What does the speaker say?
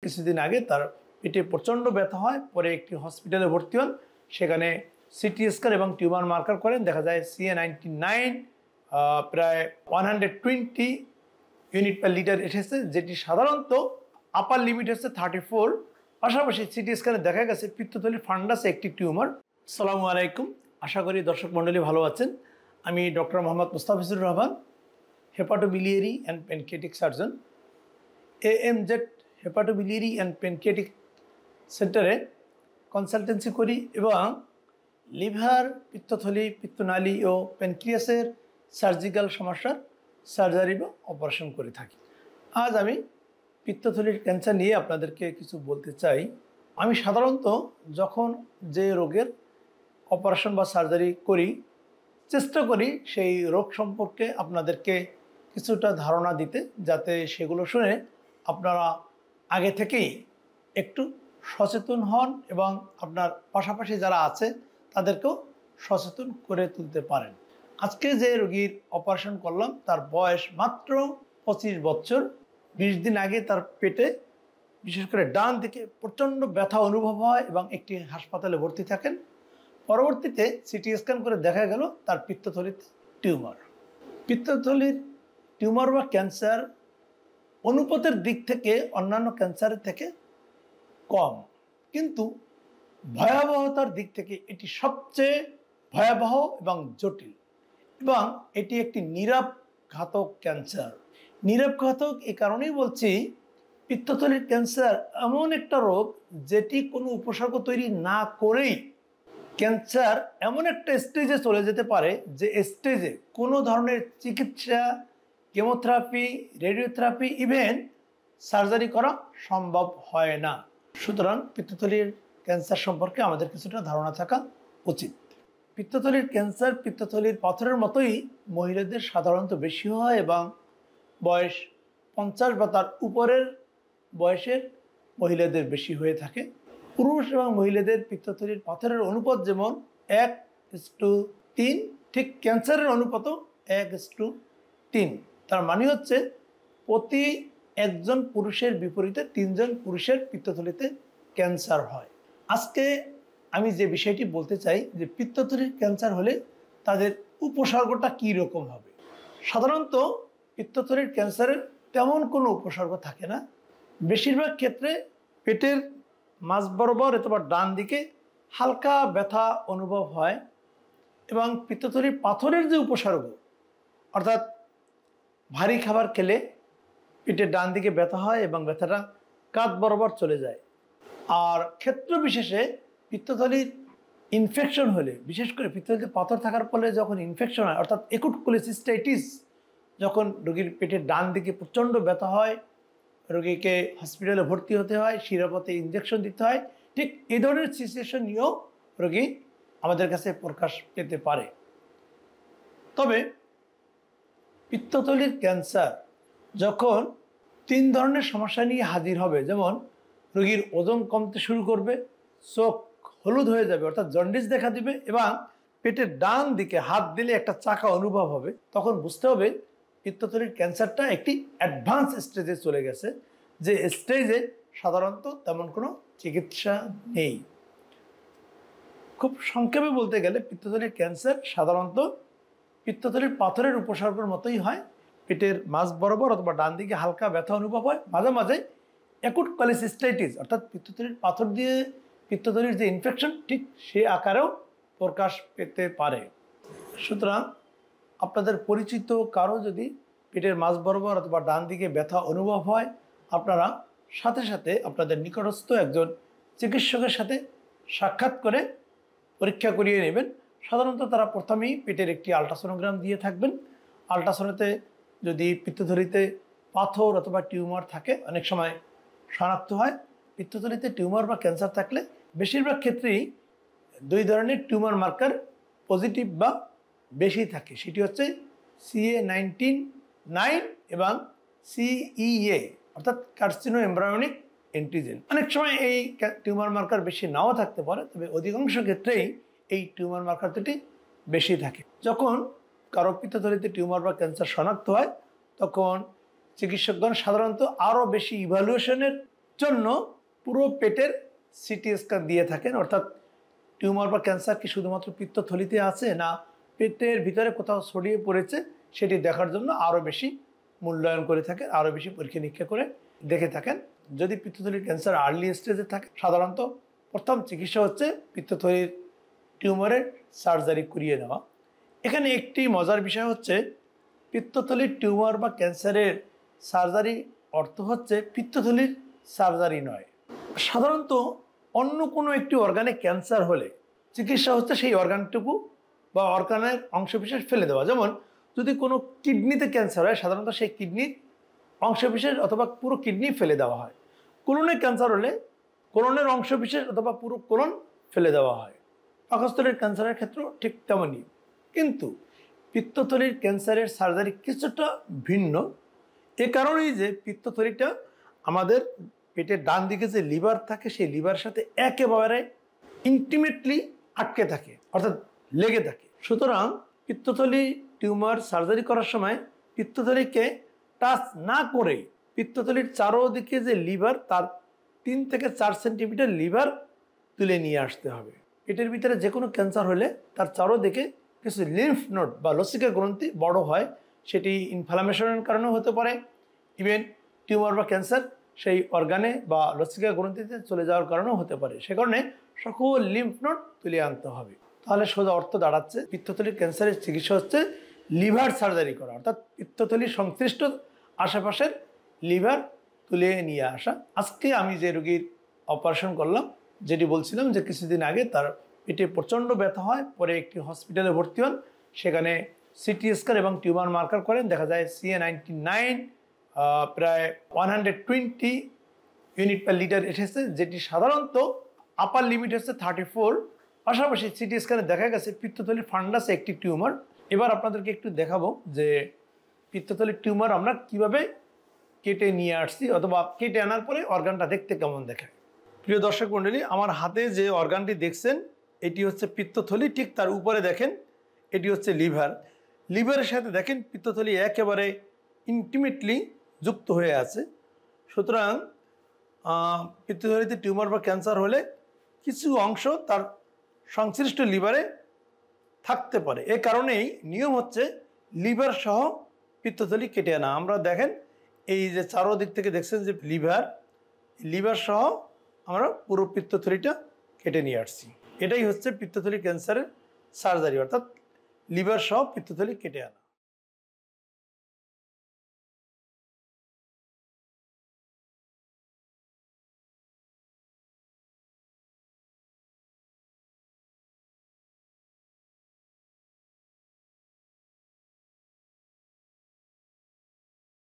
কিছুদিন আগে তার পেটে প্রচণ্ড ব্যথা হয়, পরে একটি হসপিটালে ভর্তি হন। সেখানে সিটি স্ক্যান এবং টিউমার মার্কার করেন, দেখা যায় CA-99 প্রায় 120 ইউনিট পার লিটার এসেছে, যেটি সাধারণত আপার লিমিট হচ্ছে 34। পাশাপাশি সিটি স্ক্যানে দেখা গেছে পিত্তথলির ফান্ডাসে একটি টিউমার। আসসালামু আলাইকুম, আশা করি দর্শক মণ্ডলী ভালো আছেন। আমি doctor Mohammad Mustafizur Rahman, hepatobiliary and pancreatic surgeon, AMZ hepatobiliary and pancreatic সেন্টারে কনসালটেন্সি করি এবং লিভার, পিত্তথলি, পিত্তনালী ও প্যানক্রিয়াসের সার্জিক্যাল সমস্যার সার্জারি বা অপারেশন করে থাকি। আজ আমি পিত্তথলির ক্যান্সার নিয়ে আপনাদেরকে কিছু বলতে চাই। আমি সাধারণত যখন যে রোগের অপারেশন বা সার্জারি করি, চেষ্টা করি সেই রোগ সম্পর্কে আপনাদেরকে কিছুটা ধারণা দিতে, যাতে সেগুলো শুনে আপনারা আগে থেকেই একটু সচেতন হন এবং আপনার পাশাপাশি যারা আছে তাদেরকেও সচেতন করে তুলতে পারেন। আজকে যে রোগীর অপারেশন করলাম তার বয়স মাত্র 25 বছর। 20 দিন আগে তার পেটে, বিশেষ করে ডান দিকে প্রচণ্ড ব্যথা অনুভব হয় এবং একটি হাসপাতালে ভর্তি থাকেন। পরবর্তীতে সিটি স্ক্যান করে দেখা গেল তার পিত্তথলিতে টিউমার। পিত্তথলির টিউমার বা ক্যান্সার অনুপাতের দিক থেকে অন্যান্য ক্যান্সারের থেকে কম, কিন্তু ভয়াবহতার দিক থেকে এটি সবচেয়ে ভয়াবহ এবং জটিল, এবং এটি একটি নীরবঘাতক ক্যান্সার। নীরবঘাতক এই কারণেই বলছি, পিত্তথলির ক্যান্সার এমন একটা রোগ যেটি কোনো উপসর্গ তৈরি না করেই ক্যান্সার এমন একটা স্টেজে চলে যেতে পারে যে স্টেজে কোনো ধরনের চিকিৎসা, কেমোথেরাপি, রেডিওথেরাপি, ইভেন সার্জারি করা সম্ভব হয় না। সুতরাং পিত্তথলির ক্যান্সার সম্পর্কে আমাদের কিছুটা ধারণা থাকা উচিত। পিত্তথলির ক্যান্সার পিত্তথলির পাথরের মতোই মহিলাদের সাধারণত বেশি হয় এবং বয়স 50 বা তার উপরের বয়সের মহিলাদের বেশি হয়ে থাকে। পুরুষ এবং মহিলাদের পিত্তথলির পাথরের অনুপাত যেমন 1:3, ঠিক ক্যান্সারের অনুপাতও 1:3। তার মানে হচ্ছে প্রতি একজন পুরুষের বিপরীতে 3 জন পুরুষের পিত্তথলিতে ক্যান্সার হয়। আজকে আমি যে বিষয়টি বলতে চাই যে পিত্তথলির ক্যান্সার হলে তাদের উপসর্গটা কী রকম হবে। সাধারণত পিত্তথলির ক্যান্সারের তেমন কোনো উপসর্গ থাকে না। বেশিরভাগ ক্ষেত্রে পেটের মাঝ বরাবর অথবা ডান দিকে হালকা ব্যথা অনুভব হয় এবং পিত্তথলির পাথরের যে উপসর্গ, অর্থাৎ ভারী খাবার খেলে পেটের ডান দিকে ব্যথা হয় এবং ব্যথাটা কাঁধ বরাবর চলে যায়। আর ক্ষেত্র বিশেষে পিত্তথলির ইনফেকশন হলে, বিশেষ করে পিত্তথলিতে পাথর থাকার ফলে যখন ইনফেকশন হয়, অর্থাৎ একুট কোলিসিস্টাইটিস, যখন রোগীর পেটের ডান দিকে প্রচণ্ড ব্যথা হয়, রোগীকে হসপিটালে ভর্তি হতে হয়, শিরাপথে ইঞ্জেকশন দিতে হয়, ঠিক এই ধরনের সিচুয়েশন নিয়েও রোগী আমাদের কাছে প্রকাশ পেতে পারে। তবে পিত্তথলির ক্যান্সার যখন 3 ধরনের সমস্যা নিয়ে হাজির হবে, যেমন রোগীর ওজন কমতে শুরু করবে, চোখ হলুদ হয়ে যাবে অর্থাৎ জন্ডিস দেখা দিবে, এবং পেটের ডান দিকে হাত দিলে একটা চাকা অনুভব হবে, তখন বুঝতে হবে পিত্তথলির ক্যান্সারটা একটি অ্যাডভান্স স্টেজে চলে গেছে, যে স্টেজে সাধারণত তেমন কোনো চিকিৎসা নেই। খুব সংক্ষেপে বলতে গেলে পিত্তথলির ক্যান্সার সাধারণত পিত্তথলির পাথরের উপসর্গের মতোই হয়। পেটের মাঝ বরাবর অথবা ডান দিকে হালকা ব্যথা অনুভব হয়, মাঝে মাঝে অ্যাকুট কোলিসিস্টাইটিস অর্থাৎ পিত্তথলির পাথর দিয়ে পিত্তথলির যে ইনফেকশন, ঠিক সে আকারেও প্রকাশ পেতে পারে। সুতরাং আপনাদের পরিচিত কারো যদি পেটের মাঝ বরাবর অথবা ডান দিকে ব্যথা অনুভব হয়, আপনারা সাথে সাথে আপনাদের নিকটস্থ একজন চিকিৎসকের সাথে সাক্ষাৎ করে পরীক্ষা করিয়ে নেবেন। সাধারণত তারা প্রথমেই পেটের একটি আল্ট্রাসোনোগ্রাম দিয়ে থাকবেন। আল্ট্রাসোনোতে যদি পিত্তথলিতে পাথর অথবা টিউমার থাকে, অনেক সময় শনাক্ত হয়। পিত্তথলিতে টিউমার বা ক্যান্সার থাকলে বেশিরভাগ ক্ষেত্রেই 2 ধরনের টিউমার মার্কার পজিটিভ বা বেশি থাকে, সেটি হচ্ছে CA-99 এবং CEA অর্থাৎ কার্সিনো এমব্রায়োনিক অ্যান্টিজেন। অনেক সময় এই টিউমার মার্কার বেশি নাও থাকতে পারে, তবে অধিকাংশ ক্ষেত্রেই এই টিউমার মার্কার দুটি বেশি থাকে। যখন কারো পিত্তথলিতে টিউমার বা ক্যান্সার শনাক্ত হয়, তখন চিকিৎসকগণ সাধারণত আরও বেশি ইভ্যালুয়েশনের জন্য পুরো পেটের সিটি স্ক্যান দিয়ে থাকেন, অর্থাৎ টিউমার বা ক্যান্সার কি শুধুমাত্র পিত্তথলিতে আছে না পেটের ভিতরে কোথাও ছড়িয়ে পড়েছে সেটি দেখার জন্য আরও বেশি মূল্যায়ন করে থাকেন, আরও বেশি পরীক্ষা নিরীক্ষা করে দেখে থাকেন। যদি পিত্তথলির ক্যান্সার আর্লি স্টেজে থাকে সাধারণত প্রথম চিকিৎসা হচ্ছে পিত্তথলির টিউমারের সার্জারি করিয়ে নেওয়া। এখানে একটি মজার বিষয় হচ্ছে পিত্তথলির টিউমার বা ক্যান্সারের সার্জারি অর্থ হচ্ছে পিত্তথলির সার্জারি নয়। সাধারণত অন্য কোনো একটি অর্গানে ক্যান্সার হলে চিকিৎসা হচ্ছে সেই অর্গানটুকু বা অর্গানের অংশবিশেষ ফেলে দেওয়া। যেমন যদি কোনো কিডনিতে ক্যান্সার হয় সাধারণত সেই কিডনির অংশবিশেষ অথবা পুরো কিডনি ফেলে দেওয়া হয়। কোলনে ক্যান্সার হলে কোলনের অংশবিশেষ অথবা পুরো কোলন ফেলে দেওয়া হয়। পাকস্থলীর ক্যান্সারের ক্ষেত্রেও ঠিক তেমনই। কিন্তু পিত্তথলির ক্যান্সারের সার্জারি কিছুটা ভিন্ন, এ কারণেই যে পিত্তথলিটা আমাদের পেটের ডান দিকে যে লিভার থাকে সেই লিভারের সাথে একেবারে ইন্টিমেটলি আটকে থাকে, অর্থাৎ লেগে থাকে। সুতরাং পিত্তথলি টিউমার সার্জারি করার সময় পিত্তথলিকে টাচ না করেই পিত্তথলির চারোদিকে যে লিভার তার 3 থেকে 4 সেন্টিমিটার লিভার তুলে নিয়ে আসতে হবে। পেটের ভিতরে যে কোনো ক্যান্সার হলে তার চারোদিকে কিছু লিম্ফ নোড বা লসিকা গ্রন্থি বড় হয়, সেটি ইনফ্লামেশনের কারণেও হতে পারে, ইভেন টিউমার বা ক্যান্সার সেই অর্গানে বা লসিকা গ্রন্থিতে চলে যাওয়ার কারণেও হতে পারে। সে কারণে সকল লিম্ফ নোড তুলে আনতে হবে। তাহলে সোজা অর্থ দাঁড়াচ্ছে পিত্তথলির ক্যান্সারের চিকিৎসা হচ্ছে লিভার সার্জারি করা, অর্থাৎ পিত্তথলির সংশ্লিষ্ট আশেপাশের লিভার তুলে নিয়ে আসা। আজকে আমি যে রোগীর অপারেশন করলাম, যেটি বলছিলাম যে কিছুদিন আগে তার পেটে প্রচণ্ড ব্যথা হয়, পরে একটি হসপিটালে ভর্তি হন, সেখানে সিটি স্ক্যান এবং টিউমার মার্কার করেন, দেখা যায় CA-99 প্রায় 120 ইউনিট পার লিটার এসেছে, যেটি সাধারণত আপার লিমিট হচ্ছে 34। পাশাপাশি সিটি স্ক্যানে দেখা গেছে পিত্তথলির ফান্ডাসে একটি টিউমার। এবার আপনাদেরকে একটু দেখাবো যে পিত্তথলির টিউমার আমরা কিভাবে কেটে নিয়ে আসছি অথবা কেটে আনার পরে অর্গানটা দেখতে কেমন দেখায়। প্রিয় দর্শক মণ্ডলী, আমার হাতে যে অর্গানটি দেখছেন এটি হচ্ছে পিত্তথলি, ঠিক তার উপরে দেখেন এটি হচ্ছে লিভার। লিভারের সাথে দেখেন পিত্তথলি একেবারে ইন্টিমেটলি যুক্ত হয়ে আছে। সুতরাং পিত্তথলিতে টিউমার বা ক্যান্সার হলে কিছু অংশ তার সংশ্লিষ্ট লিভারে থাকতে পারে। এ কারণেই নিয়ম হচ্ছে লিভার সহ পিত্তথলি কেটে আনা। আমরা দেখেন এই যে চারোদিক থেকে দেখছেন যে লিভার সহ আমরা পুরো পিত্তথলিটা কেটে নিয়ে আসছি। এটাই হচ্ছে পিত্তথলি ক্যান্সারের সার্জারি, অর্থাৎ লিভার সহ পিত্তথলি কেটে আনা।